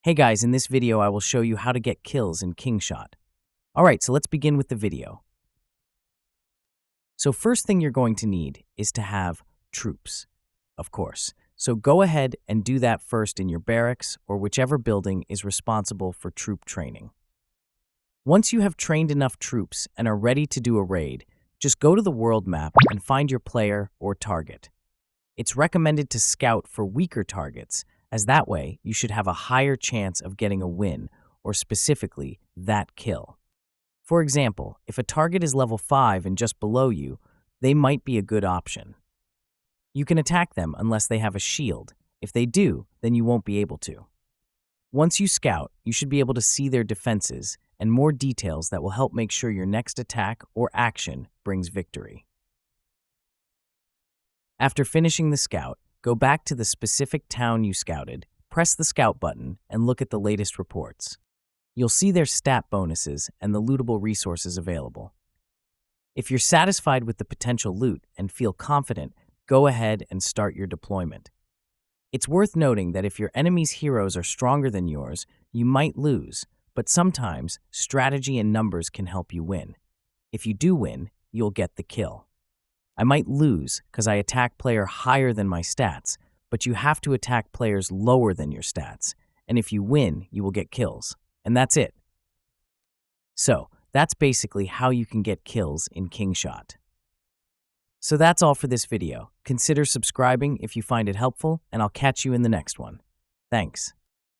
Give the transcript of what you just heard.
Hey guys, in this video I will show you how to get kills in Kingshot. Alright, so let's begin with the video. So first thing you're going to need is to have troops, of course. So go ahead and do that first in your barracks or whichever building is responsible for troop training. Once you have trained enough troops and are ready to do a raid, just go to the world map and find your player or target. It's recommended to scout for weaker targets, as that way you should have a higher chance of getting a win, or specifically, that kill. For example, if a target is level 5 and just below you, they might be a good option. You can attack them unless they have a shield. If they do, then you won't be able to. Once you scout, you should be able to see their defenses and more details that will help make sure your next attack or action brings victory. After finishing the scout, go back to the specific town you scouted, press the scout button, and look at the latest reports. You'll see their stat bonuses and the lootable resources available. If you're satisfied with the potential loot and feel confident, go ahead and start your deployment. It's worth noting that if your enemy's heroes are stronger than yours, you might lose, but sometimes strategy and numbers can help you win. If you do win, you'll get the kill. I might lose because I attack player higher than my stats, but you have to attack players lower than your stats, and if you win, you will get kills. And that's it. So, that's basically how you can get kills in Kingshot. So that's all for this video. Consider subscribing if you find it helpful, and I'll catch you in the next one. Thanks.